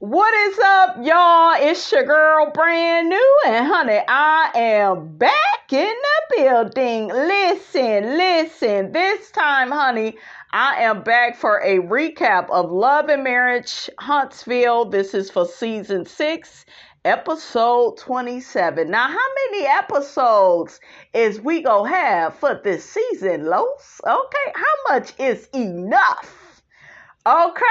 What is up, y'all? It's your girl, brand new, and honey, I am back in the building. Listen. This time, honey, I am back for a recap of Love and Marriage Huntsville. This is for season 6, episode 27. Now, how many episodes is we gonna have for this season, Los? Okay, how much is enough? Okay.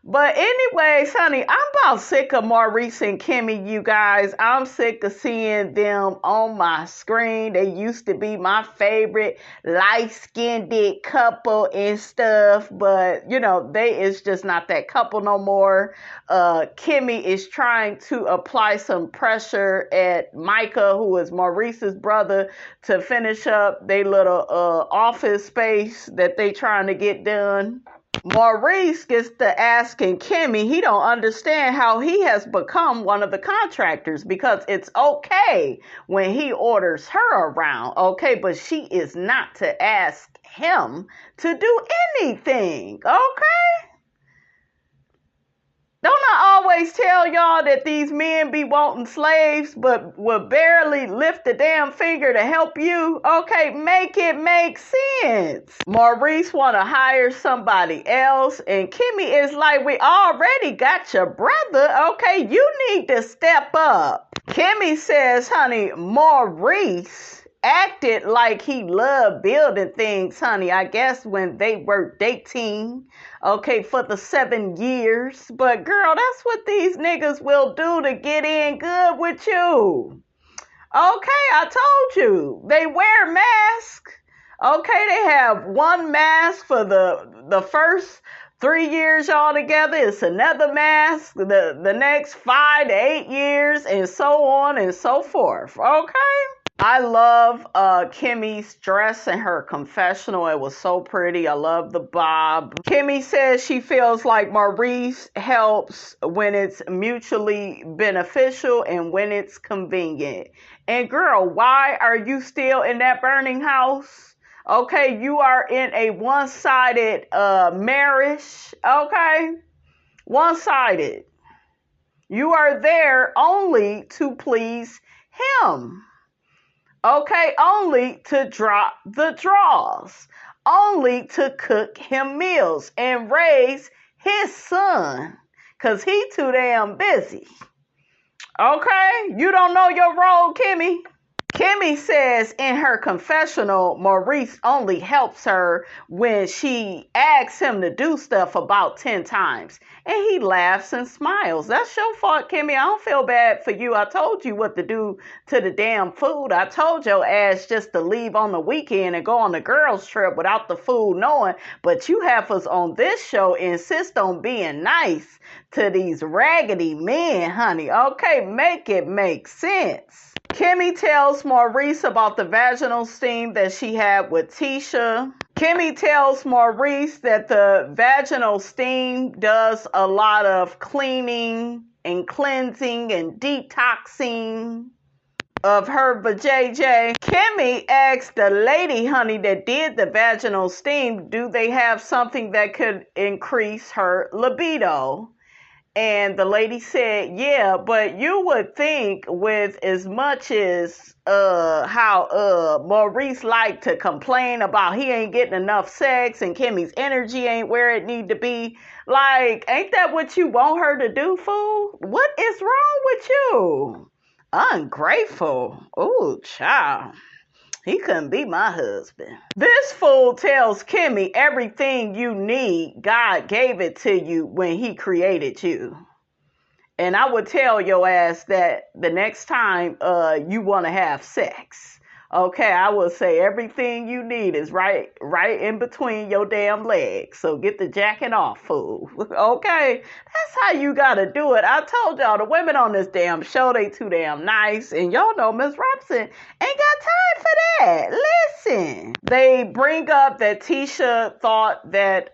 But anyways, honey, I'm about sick of Maurice and Kimmi, you guys. I'm sick of seeing them on my screen. They used to be my favorite light-skinned couple and stuff. But, you know, they is just not that couple no more. Kimmi is trying to apply some pressure at Micah, who is Maurice's brother, to finish up their little office space that they trying to get done. Maurice gets to asking Kimmi, he don't understand how he has become one of the contractors, because it's okay when he orders her around, okay, but she is not to ask him to do anything, okay? Don't I always tell y'all that these men be wanting slaves but will barely lift a damn finger to help you? Okay, make it make sense. Maurice want to hire somebody else, and Kimmi is like, we already got your brother. Okay, you need to step up. Kimmi says, honey, Maurice acted like he loved building things, honey. I guess when they were dating, okay, for the 7 years. But girl, that's what these niggas will do to get in good with you. Okay, I told you. They wear masks. Okay, they have one mask for the first 3 years y'all together. It's another mask the next 5 to 8 years, and so on and so forth. Okay? I love Kimmi's dress and her confessional. It was so pretty. I love the bob. Kimmi says she feels like Maurice helps when it's mutually beneficial and when it's convenient. And girl, why are you still in that burning house? Okay, you are in a one-sided marriage. Okay, one-sided. You are there only to please him. Okay, only to drop the draws, only to cook him meals and raise his son, because he too damn busy. Okay, you don't know your role, Kimmi. Kimmi says in her confessional, Maurice only helps her when she asks him to do stuff about 10 times. And he laughs and smiles. That's your fault, Kimmi. I don't feel bad for you. I told you what to do to the damn food. I told your ass just to leave on the weekend and go on the girls' trip without the food knowing. But you have us on this show insist on being nice to these raggedy men, honey. Okay, make it make sense. Kimmi tells Maurice about the vaginal steam that she had with Tisha. Kimmi tells Maurice that the vaginal steam does a lot of cleaning and cleansing and detoxing of her vajayjay. Kimmi asked the lady, honey, that did the vaginal steam, do they have something that could increase her libido? And the lady said, yeah, but you would think with as much as how Maurice liked to complain about he ain't getting enough sex and Kimmi's energy ain't where it need to be. Like, ain't that what you want her to do, fool? What is wrong with you? Ungrateful. Ooh, child. He couldn't be my husband. This fool tells Kimmi everything you need, God gave it to you when he created you. And I would tell your ass that the next time you want to have sex. Okay, I will say everything you need is right in between your damn legs. So get the jacking off, fool. Okay, that's how you gotta do it. I told y'all the women on this damn show, they too damn nice. And y'all know Miss Robson ain't got time for that. Listen, they bring up that Tisha thought that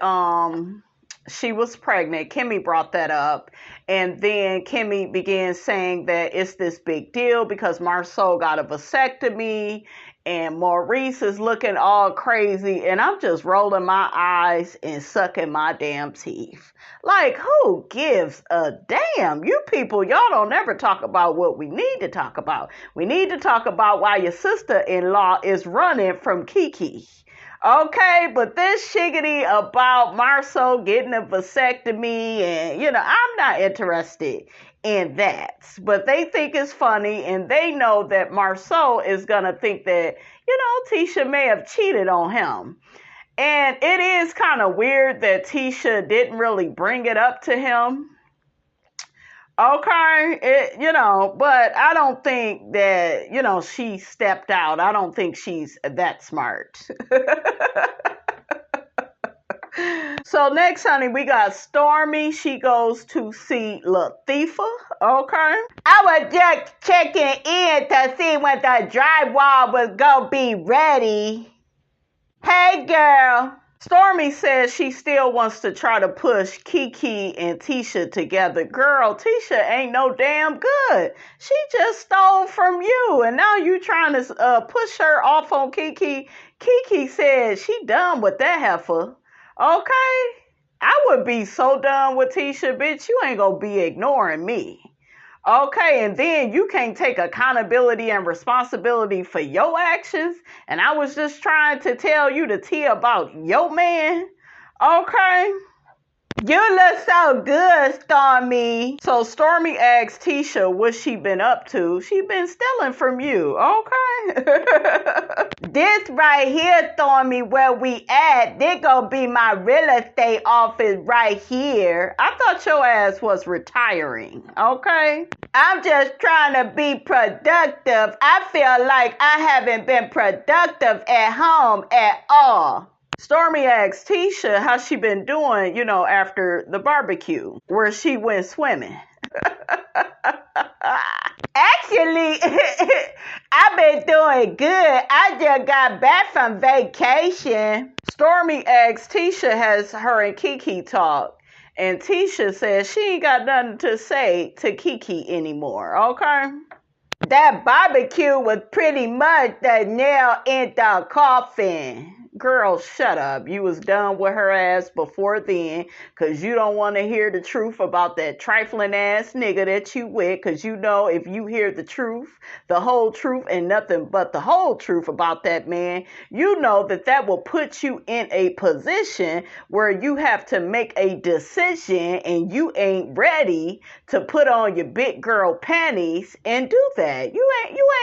she was pregnant. Kimmi brought that up. And then Kimmi began saying that it's this big deal because MARSAU got a vasectomy and Maurice is looking all crazy, and I'm just rolling my eyes and sucking my damn teeth. Like, who gives a damn? You people, y'all don't ever talk about what we need to talk about. We need to talk about why your sister-in-law is running from Kiki. Okay, but this shiggity about MARSAU getting a vasectomy, and, I'm not interested in that. But they think it's funny, and they know that MARSAU is going to think that, Tisha may have cheated on him. And it is kind of weird that Tisha didn't really bring it up to him. Okay, but I don't think that, she stepped out. I don't think she's that smart. So next, honey, we got Stormy. She goes to see Latifah. Okay. I was just checking in to see when the drywall was going to be ready. Hey, girl. Stormy says she still wants to try to push Kiki and Tisha together. Girl, Tisha ain't no damn good. She just stole from you, and now you trying to push her off on Kiki. Kiki said she done with that heifer. Okay? I would be so done with Tisha, bitch. You ain't gonna be ignoring me. Okay, and then you can't take accountability and responsibility for your actions. And I was just trying to tell you the tea about your man. Okay? You look so good, Stormy. So Stormy asked Tisha what she been up to. She been stealing from you. Okay? This right here, Stormy, where we at, they gonna be my real estate office right here. I thought your ass was retiring. Okay? I'm just trying to be productive. I feel like I haven't been productive at home at all. Stormy asked Tisha how she been doing, after the barbecue where she went swimming. Actually, I've been doing good. I just got back from vacation. Stormy asked Tisha has her and Kiki talked. And Tisha says she ain't got nothing to say to Kiki anymore, okay? That barbecue was pretty much the nail in the coffin. Girl, shut up. You was done with her ass before then, because you don't want to hear the truth about that trifling ass nigga that you with, because if you hear the truth, the whole truth, and nothing but the whole truth about that man, you know that will put you in a position where you have to make a decision, and you ain't ready to put on your big girl panties and do that. You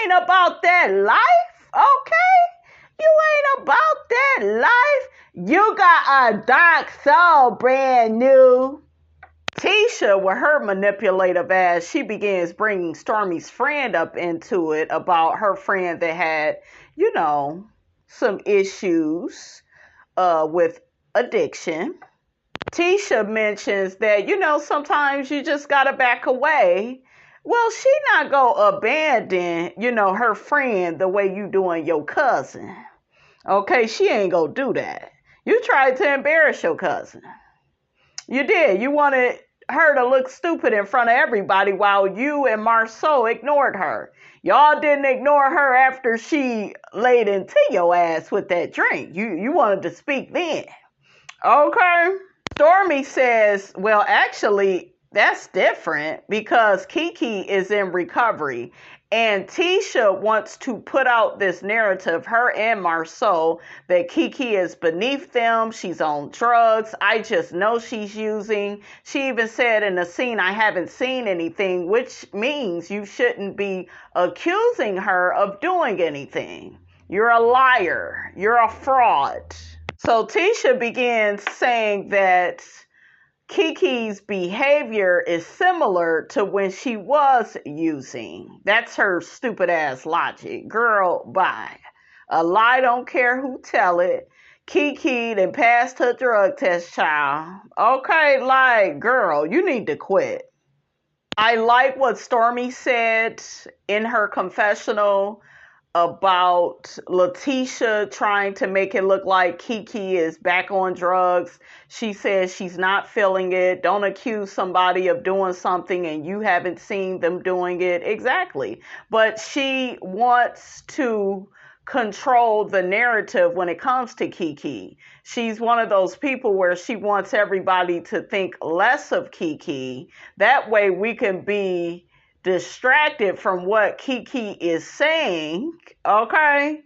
ain't about that life, okay? You ain't about that life. You got a dark soul, brand new. Tisha, with her manipulative ass, she begins bringing Stormy's friend up into it about her friend that had, some issues with addiction. Tisha mentions that, sometimes you just got to back away. Well, she not gonna abandon, her friend the way you doing your cousin. Okay, she ain't gonna do that. You tried to embarrass your cousin. You did. You wanted her to look stupid in front of everybody while you and MARSAU ignored her. Y'all didn't ignore her after she laid into your ass with that drink. You wanted to speak then. Okay? Stormy says, well, actually, that's different because Kiki is in recovery. And Tisha wants to put out this narrative, her and MARSAU, that Kiki is beneath them. She's on drugs. I just know she's using. She even said in the scene, I haven't seen anything, which means you shouldn't be accusing her of doing anything. You're a liar. You're a fraud. So Tisha begins saying that Kiki's behavior is similar to when she was using. That's her stupid ass logic. Girl, bye. A lie don't care who tell it. Kiki done passed her drug test, child. Okay, girl, you need to quit. I like what Stormy said in her confessional about Letitia trying to make it look like Kiki is back on drugs. She says she's not feeling it. Don't accuse somebody of doing something and you haven't seen them doing it. Exactly. But she wants to control the narrative when it comes to Kiki. She's one of those people where she wants everybody to think less of Kiki. That way we can be distracted from what Kiki is saying, okay?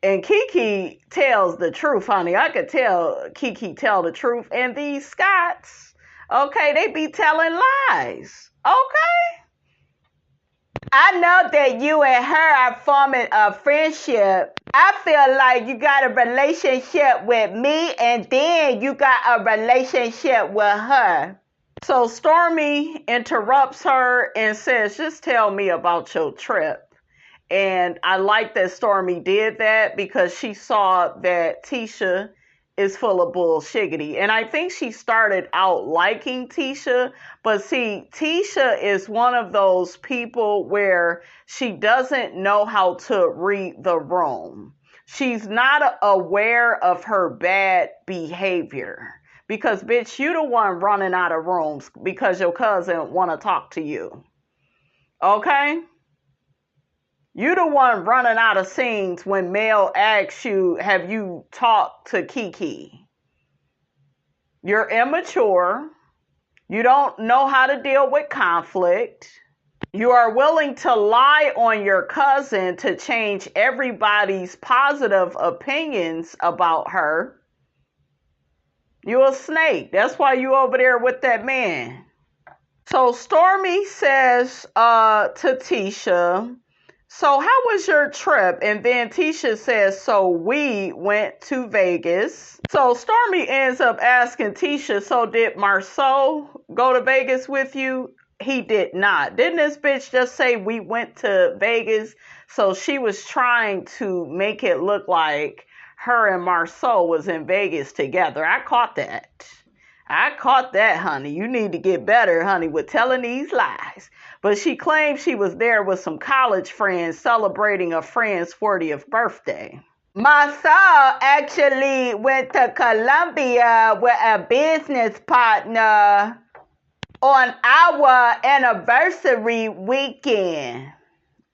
And Kiki tells the truth, honey. I could tell Kiki tell the truth. And these Scotts, okay, they be telling lies, okay? I know that you and her are forming a friendship. I feel like you got a relationship with me and then you got a relationship with her. So Stormi interrupts her and says, just tell me about your trip. And I like that Stormi did that because she saw that Tisha is full of bullshiggity. And I think she started out liking Tisha, but see, Tisha is one of those people where she doesn't know how to read the room. She's not aware of her bad behavior because, bitch, you the one running out of rooms because your cousin want to talk to you. Okay? You the one running out of scenes when Mel asks you, have you talked to Kiki? You're immature. You don't know how to deal with conflict. You are willing to lie on your cousin to change everybody's positive opinions about her. You a snake. That's why you over there with that man. So Stormi says to Tisha, so how was your trip? And then Tisha says, so we went to Vegas. So Stormi ends up asking Tisha, so did MARSAU go to Vegas with you? He did not. Didn't this bitch just say we went to Vegas? So she was trying to make it look like her and MARSAU was in Vegas together. I caught that. Honey. You need to get better, honey, with telling these lies. But she claimed she was there with some college friends celebrating a friend's 40th birthday. MARSAU actually went to Colombia with a business partner on our anniversary weekend.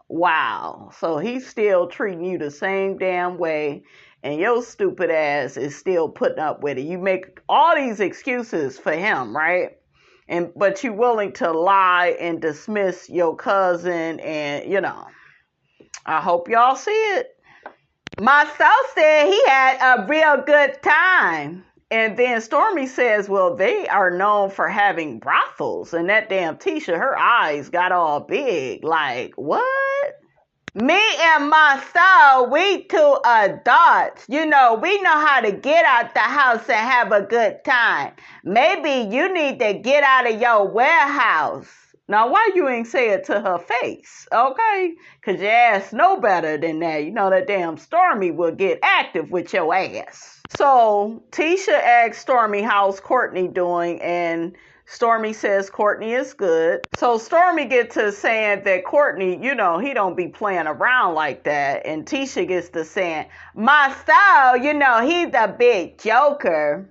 Wow. So he's still treating you the same damn way. And your stupid ass is still putting up with it. You make all these excuses for him, right? But you willing to lie and dismiss your cousin and, you know. I hope y'all see it. MARSAU said he had a real good time. And then Stormi says, well, they are known for having brothels. And that damn Tisha, her eyes got all big. Like, what? Me and MARSAU, we two adults. You know, we know how to get out the house and have a good time. Maybe you need to get out of your warehouse. Now, why you ain't say it to her face, okay? Because your ass know better than that. You know that damn Stormi will get active with your ass. So, Tisha asked Stormi, how's Courtney doing? And Stormi says Courtney is good. So Stormi gets to saying that Courtney, you know, he don't be playing around like that. And Tisha gets to saying, MARSAU, you know, he's a big joker.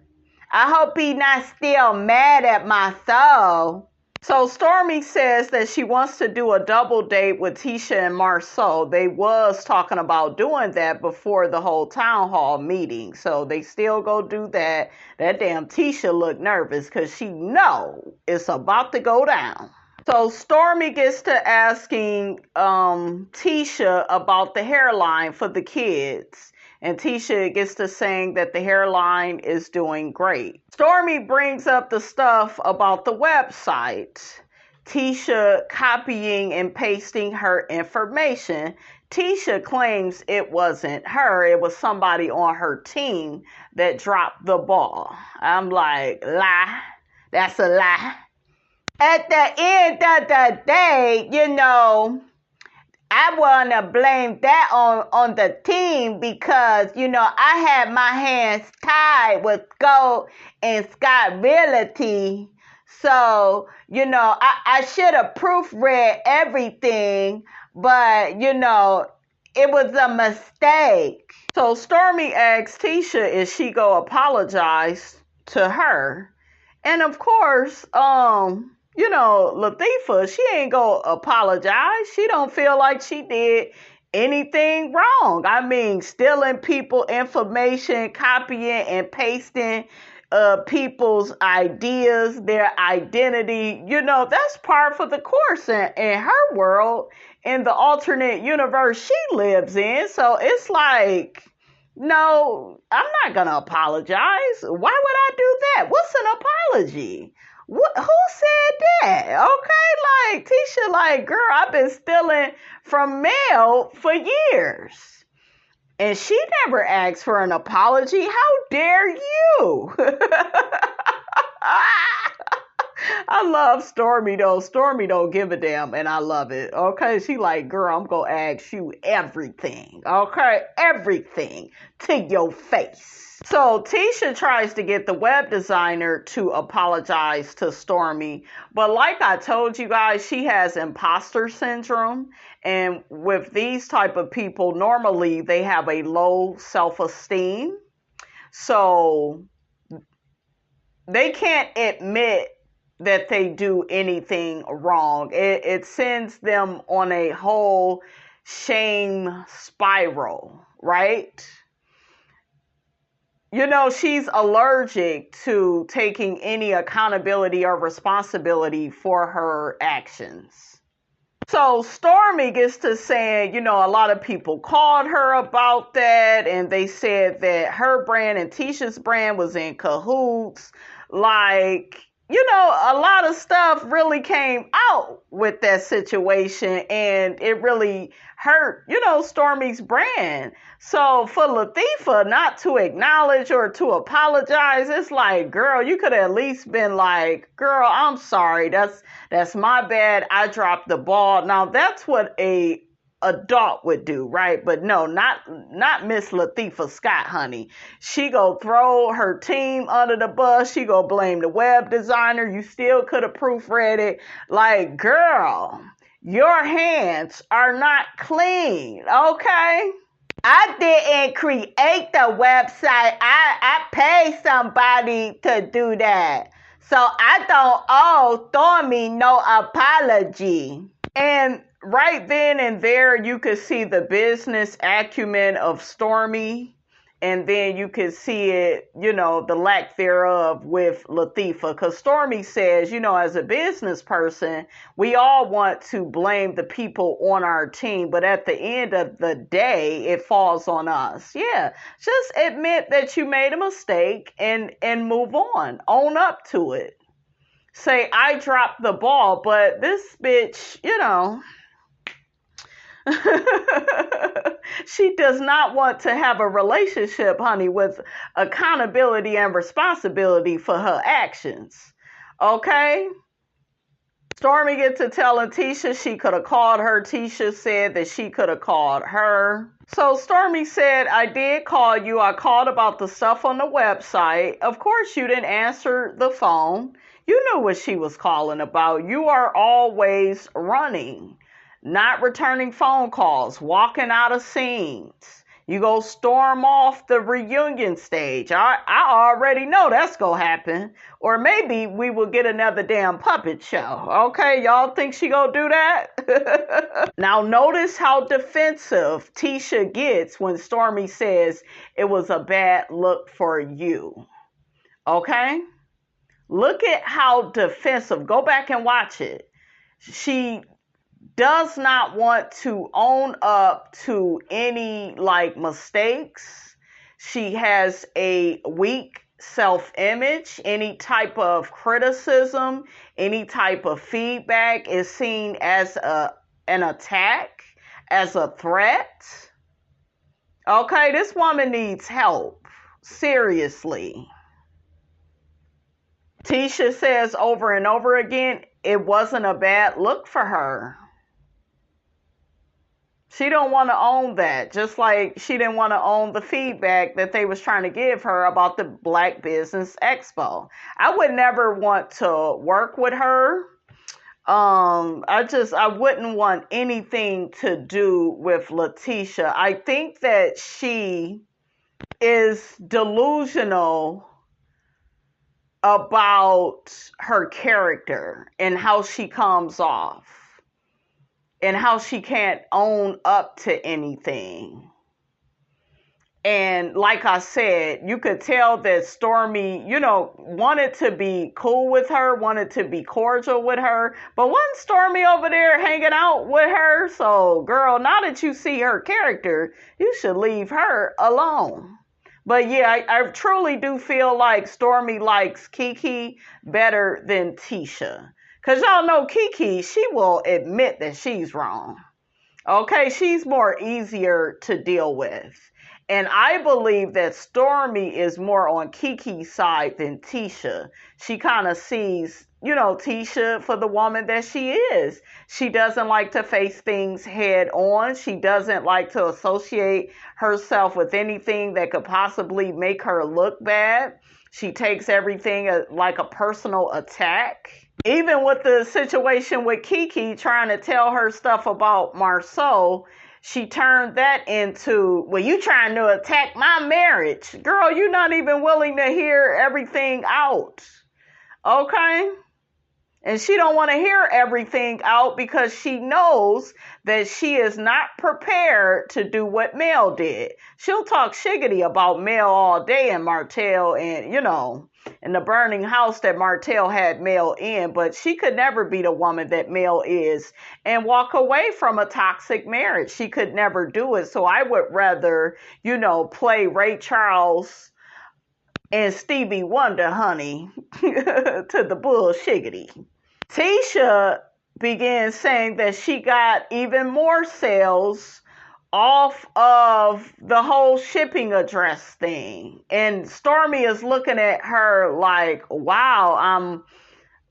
I hope he not still mad at MARSAU. So Stormi says that she wants to do a double date with Tisha and MARSAU. They was talking about doing that before the whole town hall meeting. So they still go do that. That damn Tisha look nervous because she know it's about to go down. So Stormi gets to asking Tisha about the hairline for the kids. And Tisha gets to saying that the hairline is doing great. Stormi brings up the stuff about the website. Tisha copying and pasting her information. Tisha claims it wasn't her. It was somebody on her team that dropped the ball. I'm like, lie. That's a lie. At the end of the day, you know, I want to blame that on the team because, you know, I had my hands tied with Gold and Scott Realty. So, you know, I should have proofread everything, but, you know, it was a mistake. So Stormi asks Tisha if she go apologize to her. And of course, you know, Latifah, she ain't gonna apologize. She don't feel like she did anything wrong. I mean, stealing people information, copying and pasting people's ideas, their identity. You know, that's par for the course in her world, in the alternate universe she lives in. So it's like, no, I'm not going to apologize. Why would I do that? What's an apology? Who said that? Okay, like Tisha, like, girl, I've been stealing from mail for years. And she never asked for an apology. How dare you? I love Stormy though. Stormy don't give a damn, and I love it. Okay, she like, girl, I'm gonna ask you everything. Okay, everything to your face. So Tisha tries to get the web designer to apologize to Stormy, but like I told you guys, she has imposter syndrome, and with these type of people, normally they have a low self-esteem, so they can't admit that they do anything wrong. It sends them on a whole shame spiral, right? You know, she's allergic to taking any accountability or responsibility for her actions. So Stormy gets to saying, you know, a lot of people called her about that, and they said that her brand and Tisha's brand was in cahoots. Like, you know, a lot of stuff really came out with that situation, and it really hurt, you know, Stormy's brand. So for Latifah not to acknowledge or to apologize, it's like, girl, you could have at least been like, girl, I'm sorry. That's my bad. I dropped the ball. Now that's what a adult would do, right? But no, not Miss Latifah Scott, honey. She go throw her team under the bus. She go blame the web designer. You still could have proofread it. Like, girl, your hands are not clean, okay? I didn't create the website. I paid somebody to do that. So I don't owe Stormy no apology. And right then and there, you could see the business acumen of Stormy. And then you could see it, you know, the lack thereof with Latifah. Because Stormy says, you know, as a business person, we all want to blame the people on our team. But at the end of the day, it falls on us. Yeah, just admit that you made a mistake and move on. Own up to it. Say, I dropped the ball, but this bitch, you know... she does not want to have a relationship, honey, with accountability and responsibility for her actions. Okay? Stormy gets to telling Tisha she could have called her. Tisha said that she could have called her. So Stormy said, I did call you. I called about the stuff on the website. Of course, you didn't answer the phone. You knew what she was calling about. You are always running. Not returning phone calls, walking out of scenes. You go storm off the reunion stage. I already know that's going to happen. Or maybe we will get another damn puppet show. Okay, y'all think she going to do that? Now notice how defensive Tisha gets when Stormy says it was a bad look for you. Okay? Look at how defensive. Go back and watch it. She does not want to own up to any mistakes. She has a weak self-image. Any type of criticism, any type of feedback is seen as an attack, as a threat. Okay, this woman needs help. Seriously. Tisha says over and over again, it wasn't a bad look for her. She don't want to own that, just like she didn't want to own the feedback that they was trying to give her about the Black Business Expo. I would never want to work with her. I wouldn't want anything to do with Letitia. I think that she is delusional about her character and how she comes off. and how she can't own up to anything. And like I said, you could tell that Stormi, wanted to be cool with her, wanted to be cordial with her. But wasn't Stormi over there hanging out with her? So, girl, now that you see her character, you should leave her alone. But yeah, I truly do feel like Stormi likes Kiki better than Tisha. Because y'all know Kiki, she will admit that she's wrong. Okay, she's more easier to deal with. And I believe that Stormi is more on Kiki's side than Tisha. She kind of sees, Tisha for the woman that she is. She doesn't like to face things head on. She doesn't like to associate herself with anything that could possibly make her look bad. She takes everything like a personal attack. Even with the situation with Kiki trying to tell her stuff about MARSAU, she turned that into, well, you trying to attack my marriage. Girl, you're not even willing to hear everything out. Okay? And she don't want to hear everything out because she knows that she is not prepared to do what Mel did. She'll talk shiggity about Mel all day and Martell and, in the burning house that Martell had Mel in, but she could never be the woman that Mel is and walk away from a toxic marriage. She could never do it. So I would rather, play Ray Charles and Stevie Wonder, honey, to the bullshiggity. Tisha began saying that she got even more sales off of the whole shipping address thing. And Stormi is looking at her like, wow, I'm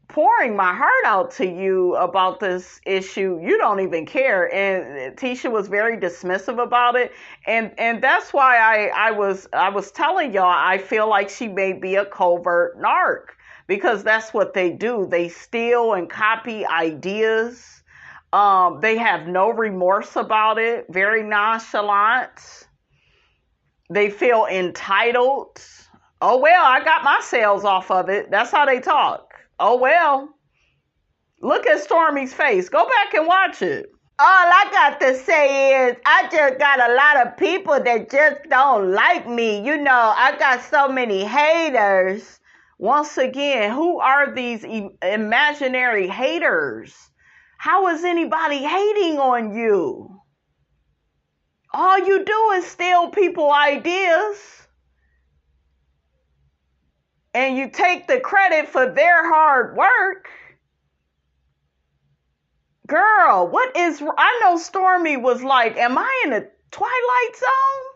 pouring my heart out to you about this issue. You don't even care. And Tisha was very dismissive about it. And that's why I was telling y'all, I feel like she may be a covert narc. Because that's what they do. They steal and copy ideas. They have no remorse about it. Very nonchalant. They feel entitled. Oh, well, I got my sales off of it. That's how they talk. Oh, well. Look at Stormi's face. Go back and watch it. All I got to say is I just got a lot of people that just don't like me. I got so many haters. Once again, who are these imaginary haters? How is anybody hating on you? All you do is steal people's ideas. And you take the credit for their hard work. Girl, I know Stormi was like, am I in a Twilight Zone?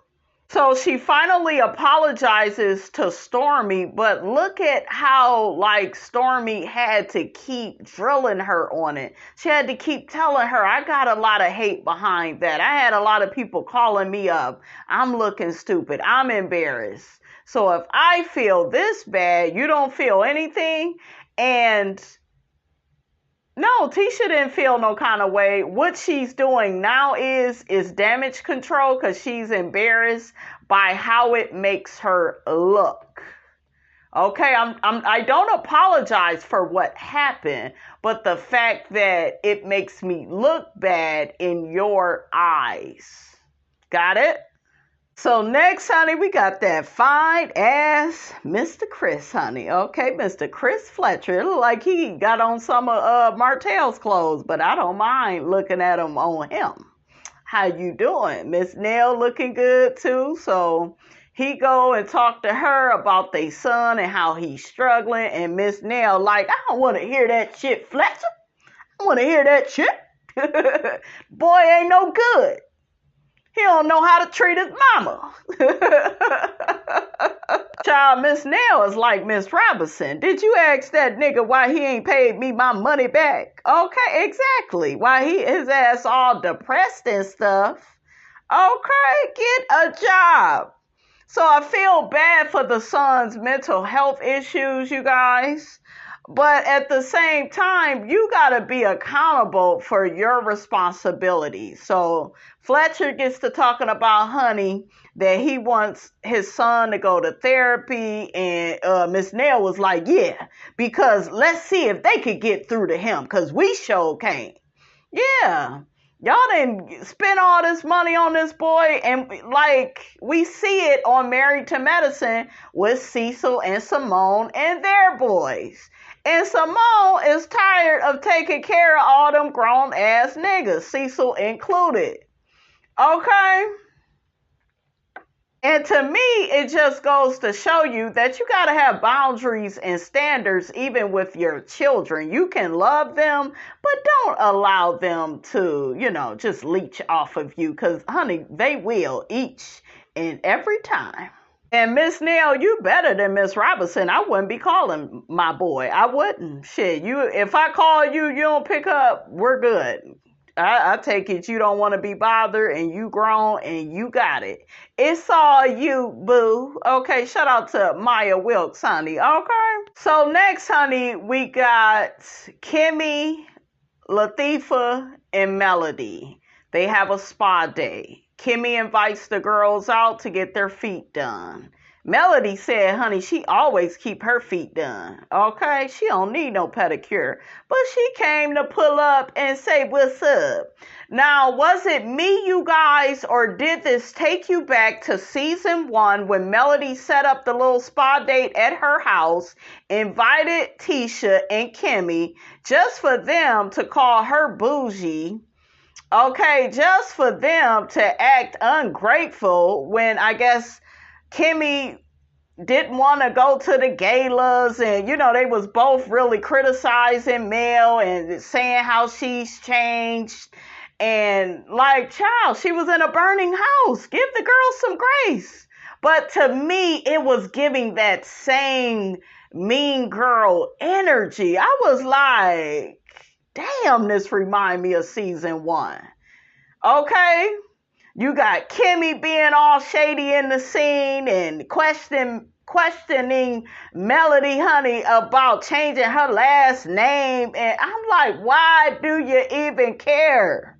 So she finally apologizes to Stormi, but look at how Stormi had to keep drilling her on it. She had to keep telling her, I got a lot of hate behind that. I had a lot of people calling me up. I'm looking stupid. I'm embarrassed. So if I feel this bad, you don't feel anything. And no, Tisha didn't feel no kind of way. What she's doing now is damage control because she's embarrassed by how it makes her look. Okay, I don't apologize for what happened, but the fact that it makes me look bad in your eyes. Got it? So next, honey, we got that fine ass Mr. Chris, honey. Okay, Mr. Chris Fletcher. It look like he got on some of Martell's clothes, but I don't mind looking at him on him. How you doing? Miss Nell looking good too. So he go and talk to her about their son and how he's struggling. And Miss Nell like, I don't want to hear that shit, Fletcher. I want to hear that shit. Boy ain't no good. He don't know how to treat his mama. Child, Miss Nell is like Miss Robinson. Did you ask that nigga why he ain't paid me my money back? Okay, exactly. Why his ass all depressed and stuff. Okay, get a job. So I feel bad for the son's mental health issues, you guys. But at the same time, you got to be accountable for your responsibilities. So Fletcher gets to talking about honey, that he wants his son to go to therapy. And Miss Nell was like, yeah, because let's see if they could get through to him because we sure can't. Yeah. Y'all didn't spend all this money on this boy, and like we see it on Married to Medicine with Cecil and Simone and their boys. And Simone is tired of taking care of all them grown ass niggas, Cecil included. Okay? And to me, it just goes to show you that you got to have boundaries and standards even with your children. You can love them, but don't allow them to, just leech off of you. Because, honey, they will each and every time. And Miss Neil, you better than Miss Robinson. I wouldn't be calling my boy. I wouldn't. Shit, if I call you, you don't pick up, we're good. I take it you don't want to be bothered and you grown and you got it. It's all you, boo. Okay, shout out to Maya Wilkes, honey. Okay. So next, honey, we got Kimmi, Latifah, and Melody. They have a spa day. Kimmi invites the girls out to get their feet done. Melody said, honey, she always keep her feet done. Okay? She don't need no pedicure. But she came to pull up and say, what's up? Now, was it me, you guys, or did this take you back to season 1 when Melody set up the little spa date at her house, invited Tisha and Kimmi just for them to call her bougie? Okay, just for them to act ungrateful when I guess Kimmi didn't want to go to the galas, and they was both really criticizing Mel and saying how she's changed, and like, child, she was in a burning house. Give the girl some grace. But to me, it was giving that same mean girl energy. I was like, damn, this remind me of season 1. Okay? You got Kimmi being all shady in the scene and questioning Melody, honey, about changing her last name. And I'm like, why do you even care?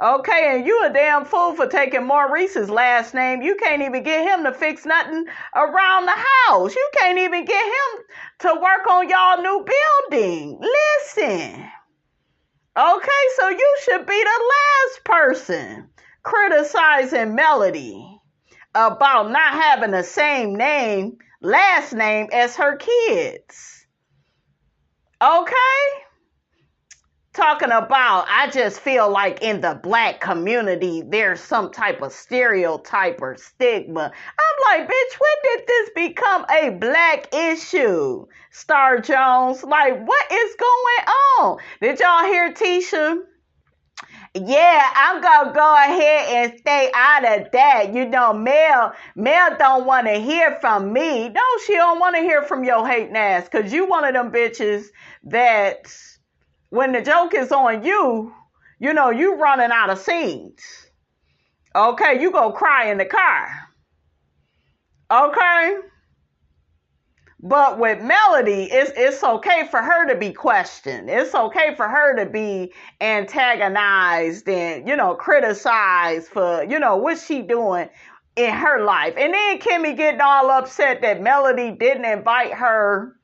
Okay, and you a damn fool for taking Maurice's last name. You can't even get him to fix nothing around the house. You can't even get him to work on y'all new building. Listen. Okay, so you should be the last person criticizing Melody about not having the same last name as her kids. Okay? Talking about, I just feel like in the black community, there's some type of stereotype or stigma. I'm like, bitch, when did this become a black issue? Star Jones, like, what is going on? Did y'all hear Tisha? Yeah, I'm going to go ahead and stay out of that. Mel don't want to hear from me. No, she don't want to hear from your hating ass, because you one of them bitches that when the joke is on you, you running out of scenes. Okay, you go cry in the car. Okay? But with Melody, it's okay for her to be questioned. It's okay for her to be antagonized and, criticized for, what she doing in her life. And then Kimmi getting all upset that Melody didn't invite her.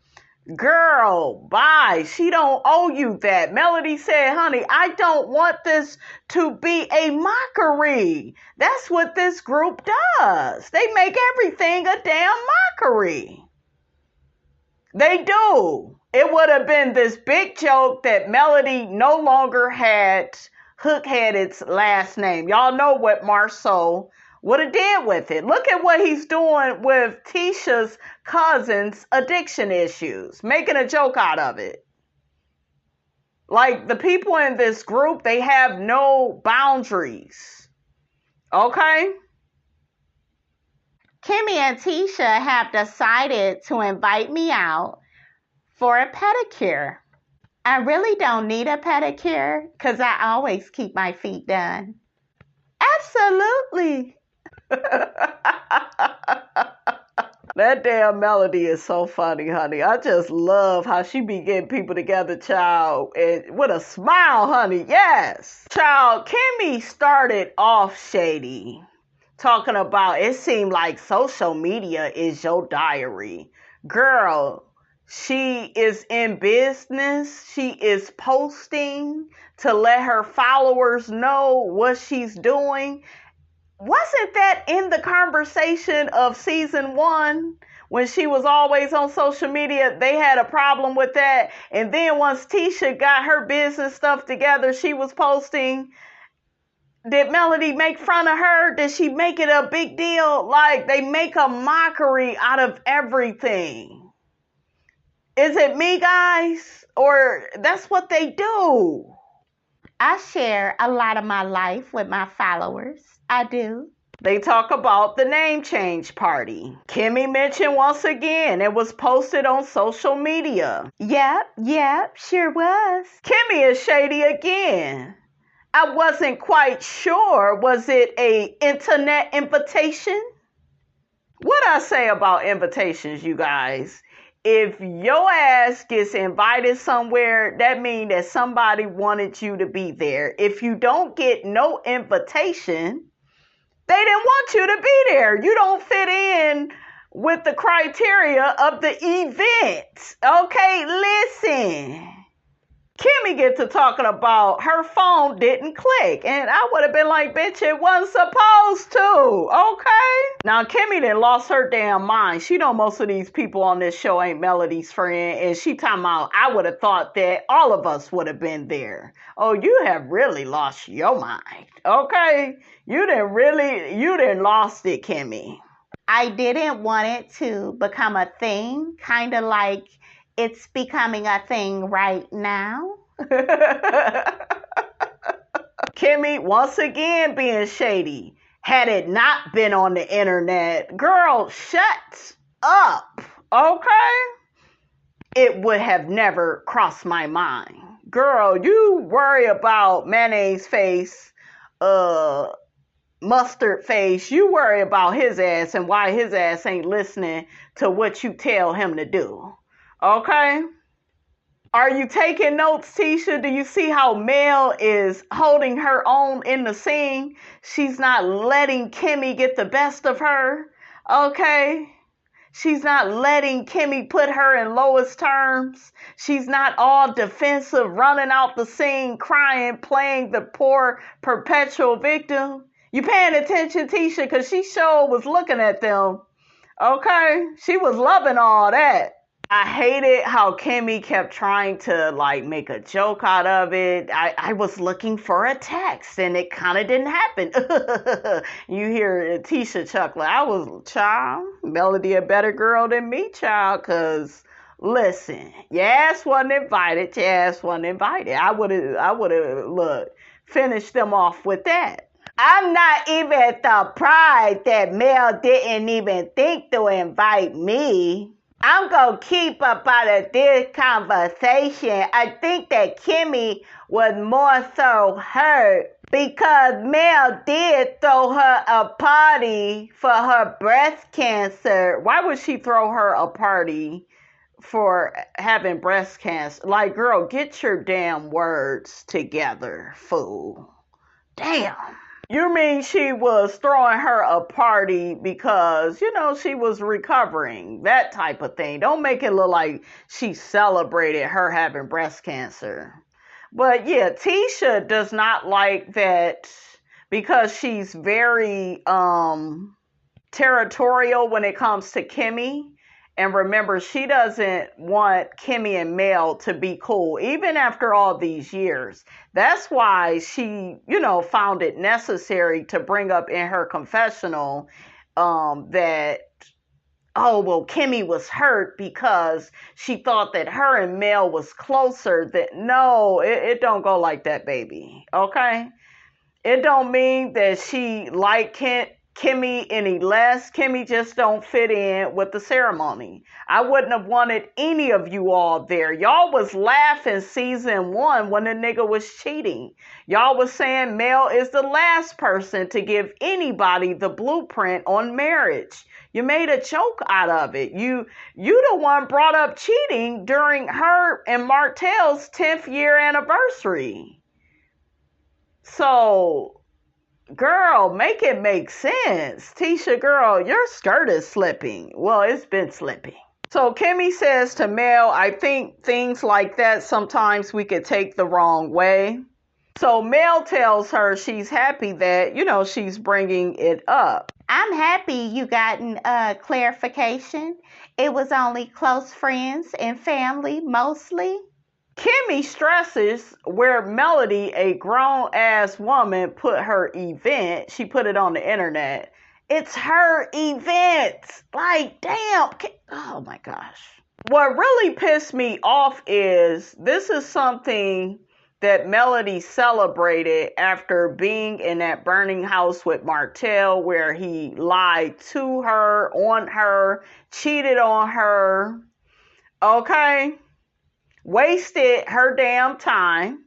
Girl, bye. She don't owe you that. Melody said, honey, I don't want this to be a mockery. That's what this group does. They make everything a damn mockery. They do. It would have been this big joke that Melody no longer had Hookheaded's last name. Y'all know what MARSAU would have did with it. Look at what he's doing with Tisha's cousin's addiction issues, making a joke out of it. Like, the people in this group, they have no boundaries. Okay? Kimmi and Tisha have decided to invite me out for a pedicure. I really don't need a pedicure because I always keep my feet done. Absolutely. That damn Melody is so funny, honey. I just love how she be getting people together, child, and with a smile, honey. Yes. Child, Kimmi started off shady, talking about it seemed like social media is your diary. Girl, She is in business. She is posting to let her followers know what she's doing. Wasn't that in the conversation of season 1? When she was always on social media, they had a problem with that. And then once Tisha got her business stuff together, she was posting. Did Melody make fun of her? Did she make it a big deal? Like, they make a mockery out of everything. Is it me, guys? Or that's what they do? I share a lot of my life with my followers. I do. They talk about the name change party. Kimmi mentioned once again it was posted on social media. Yep, sure was. Kimmi is shady again. I wasn't quite sure. Was it a internet invitation? What I say about invitations, you guys? If your ass gets invited somewhere, that means that somebody wanted you to be there. If you don't get no invitation, they didn't want you to be there. You don't fit in with the criteria of the event. Okay, listen. Kimmi get to talking about her phone didn't click. And I would have been like, bitch, it wasn't supposed to. Okay? Now, Kimmi done lost her damn mind. She know most of these people on this show ain't Melody's friend. And she talking about, I would have thought that all of us would have been there. Oh, you have really lost your mind. Okay? You done lost it, Kimmi. I didn't want it to become a thing, kind of like it's becoming a thing right now. Kimmi, once again, being shady. Had it not been on the internet, girl, shut up, okay? It would have never crossed my mind. Girl, you worry about mayonnaise face, mustard face. You worry about his ass and why his ass ain't listening to what you tell him to do. Okay? Are you taking notes, Tisha? Do you see how Mel is holding her own in the scene? She's not letting Kimmi get the best of her. Okay? She's not letting Kimmi put her in lowest terms. She's not all defensive, running out the scene, crying, playing the poor perpetual victim. You paying attention, Tisha? Because she sure was looking at them. Okay? She was loving all that. I hated how Kimmi kept trying to like make a joke out of it. I was looking for a text and it kind of didn't happen. You hear Tisha chuckling. I was, child, Melody a better girl than me, child, because listen, your ass wasn't invited. I would have, look, finished them off with that. I'm not even surprised that Mel didn't even think to invite me. I'm going to keep up out of this conversation. I think that Kimmi was more so hurt because Mel did throw her a party for her breast cancer. Why would she throw her a party for having breast cancer? Like, girl, get your damn words together, fool. Damn. You mean she was throwing her a party because, she was recovering, that type of thing. Don't make it look like she celebrated her having breast cancer. But yeah, Tisha does not like that because she's very territorial when it comes to Kimmi. And remember, she doesn't want Kimmi and Mel to be cool, even after all these years. That's why she, found it necessary to bring up in her confessional that, Kimmi was hurt because she thought that her and Mel was closer. No, it don't go like that, baby. Okay? It don't mean that she liked Kimmi any less. Kimmi just don't fit in with the ceremony. I wouldn't have wanted any of you all there. Y'all was laughing season 1 when the nigga was cheating. Y'all was saying Mel is the last person to give anybody the blueprint on marriage. You made a joke out of it. You the one brought up cheating during her and Martell's 10th year anniversary. So, girl, make it make sense. Tisha, girl, your skirt is slipping. Well, it's been slipping. So Kimmi says to Mel, I think things like that sometimes we could take the wrong way. So Mel tells her she's happy that, she's bringing it up. I'm happy you gotten clarification. It was only close friends and family, mostly. Kimmi stresses where Melody, a grown-ass woman, put her event. She put it on the internet. It's her event. Like, damn. Oh, my gosh. What really pissed me off is this is something that Melody celebrated after being in that burning house with Martell, where he lied to her, on her, cheated on her, okay? Wasted her damn time,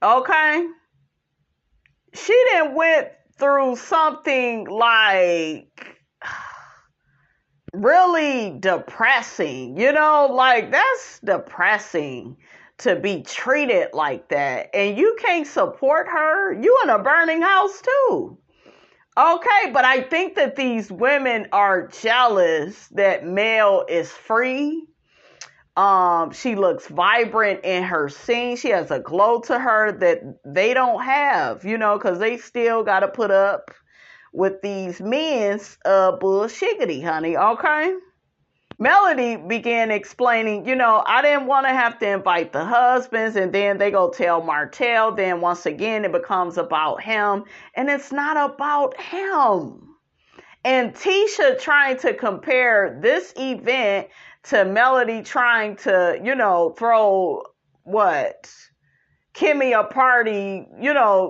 okay? She done went through something like really depressing, like that's depressing. To be treated like that, and you can't support her. You in a burning house too. Okay, but I think that these women are jealous that Mel is free. She looks vibrant in her scene. She has a glow to her that they don't have, because they still got to put up with these men's bullshiggity, honey. Okay. Melody began explaining, I didn't want to have to invite the husbands, and then they go tell Martell. Then once again, it becomes about him, and it's not about him. And Tisha trying to compare this event to Melody trying to, throw Kimmi a party,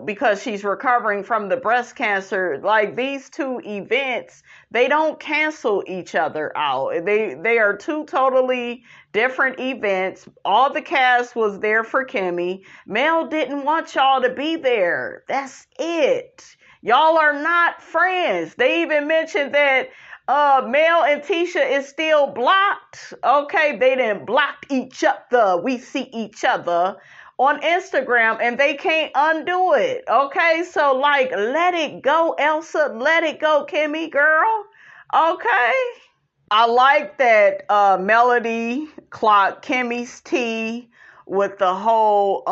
because she's recovering from the breast cancer. Like, these two events, they don't cancel each other out. They are two totally different events. All the cast was there for Kimmi. Mel didn't want y'all to be there. That's it. Y'all are not friends. They even mentioned that Mel and Tisha is still blocked. Okay, they didn't block each other. We see each other on Instagram, and they can't undo it. Okay, so let it go, Elsa. Let it go, Kimmi, girl. Okay. I like that Melody clocked Kimmi's tea with the whole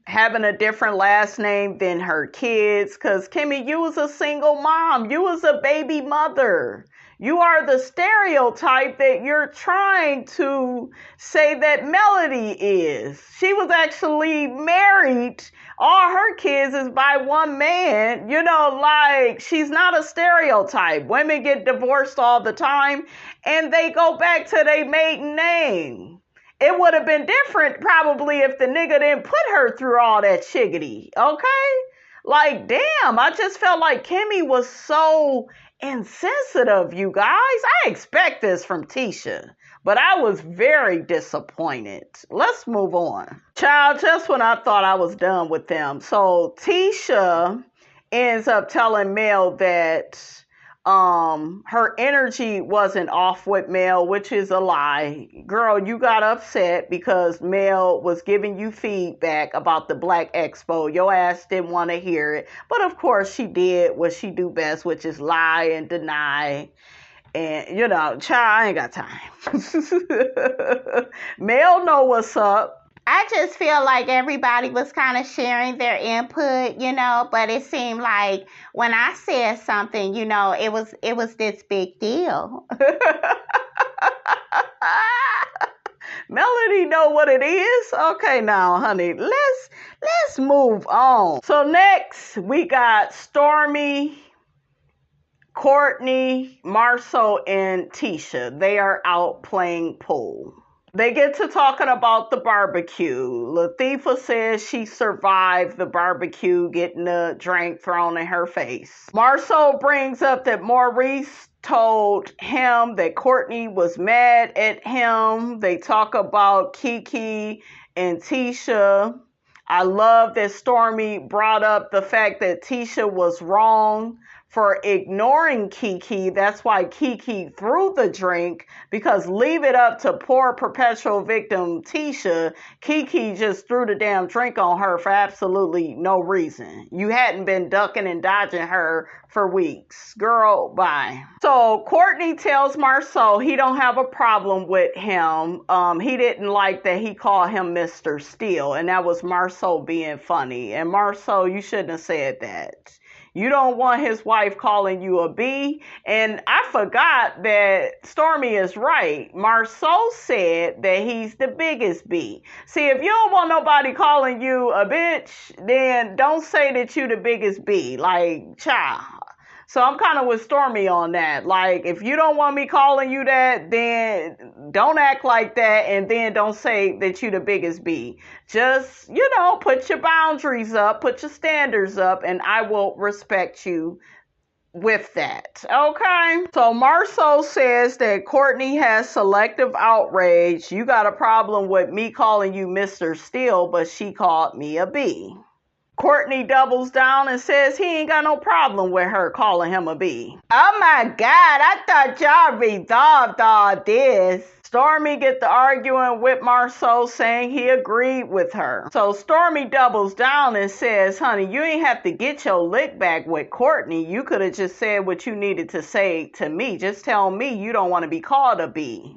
having a different last name than her kids. Because Kimmi, you was a single mom. You was a baby mother. You are the stereotype that you're trying to say that Melody is. She was actually married. All her kids is by one man. She's not a stereotype. Women get divorced all the time, and they go back to their maiden name. It would have been different probably if the nigga didn't put her through all that shiggity. Okay? Damn, I just felt like Kimmi was so insensitive, you guys. I expect this from Tisha, but I was very disappointed. Let's move on. Child, just when I thought I was done with them. So Tisha ends up telling Mel that her energy wasn't off with Mel, which is a lie. Girl, you got upset because Mel was giving you feedback about the Black Expo. Your ass didn't want to hear it. But of course she did what she do best, which is lie and deny. And, child, I ain't got time. Mel know what's up. I just feel like everybody was kind of sharing their input, but it seemed like when I said something, it was this big deal. Melody know what it is. Okay, now, honey, let's move on. So next we got Stormi, Courtney, MARSAU, and Tisha. They are out playing pool. They get to talking about the barbecue. Latifah says she survived the barbecue, getting a drink thrown in her face. MARSAU brings up that Maurice told him that Courtney was mad at him. They talk about Kiki and Tisha. I love that Stormi brought up the fact that Tisha was wrong for ignoring Kiki. That's why Kiki threw the drink, because leave it up to poor perpetual victim Tisha. Kiki just threw the damn drink on her for absolutely no reason. You hadn't been ducking and dodging her for weeks. Girl, bye. So Courtney tells MARSAU he don't have a problem with him. He didn't like that he called him Mr. Steele, and that was MARSAU being funny. And MARSAU, you shouldn't have said that. You don't want his wife calling you a B. And I forgot that Stormi is right. MARSAU said that he's the biggest B. See, if you don't want nobody calling you a bitch, then don't say that you the biggest B. Like, child. So I'm kind of with Stormi on that. Like, if you don't want me calling you that, then don't act like that, and then don't say that you the biggest B. Just, put your boundaries up, put your standards up, and I will respect you with that. Okay? So MARSAU says that Courtney has selective outrage. You got a problem with me calling you Mr. Steele, but she called me a B. Courtney doubles down and says he ain't got no problem with her calling him a B. Oh my God, I thought y'all resolved all this. Stormi gets to arguing with MARSAU, saying he agreed with her. So Stormi doubles down and says, honey, you ain't have to get your lick back with Courtney. You could have just said what you needed to say to me. Just tell me you don't want to be called a B.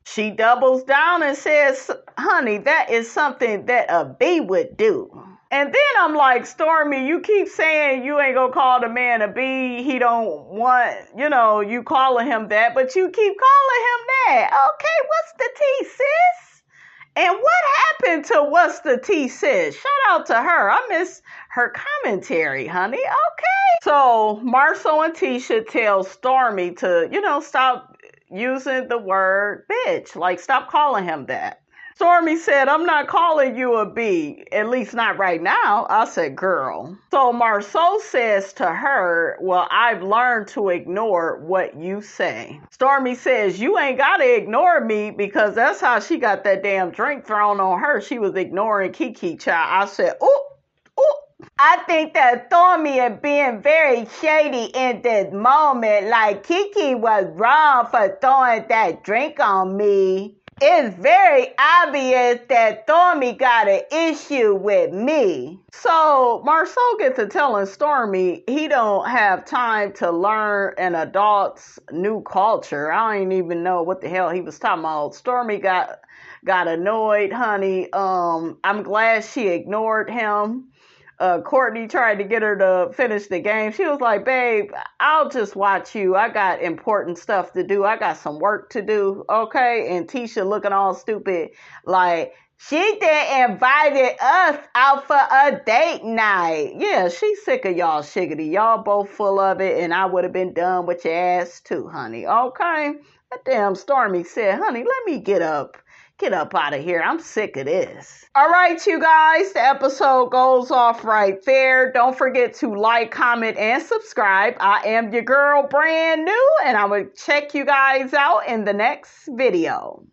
She doubles down and says, honey, that is something that a B would do. And then I'm like, Stormi, you keep saying you ain't gonna call the man a B. He don't want, you calling him that, but you keep calling him that. Okay, what's the tea, sis? And what happened to what's the tea, sis? Shout out to her. I miss her commentary, honey. Okay. So MARSAU and Tisha tell Stormi to, stop using the word bitch. Like, stop calling him that. Stormi said, I'm not calling you a B, at least not right now. I said, girl. So MARSAU says to her, well, I've learned to ignore what you say. Stormi says, you ain't got to ignore me, because that's how she got that damn drink thrown on her. She was ignoring Kiki, child. I said, ooh. I think that Stormi is being very shady in this moment. Like, Kiki was wrong for throwing that drink on me. It's very obvious that Stormi got an issue with me. So MARSAU gets to telling Stormi he don't have time to learn an adult's new culture. I don't even know what the hell he was talking about. Stormi got annoyed, honey. I'm glad she ignored him. Courtney tried to get her to finish the game. She was like, babe, I'll just watch you. I got important stuff to do. I got some work to do. Okay. And Tisha looking all stupid. Like, she done invited us out for a date night. Yeah, she's sick of y'all shiggity. Y'all both full of it. And I would have been done with your ass too, honey. Okay. That damn Stormi said, honey, let me get up out of here. I'm sick of this. All right, you guys, the episode goes off right there. Don't forget to like, comment, and subscribe. I am your girl, brand new, and I will check you guys out in the next video.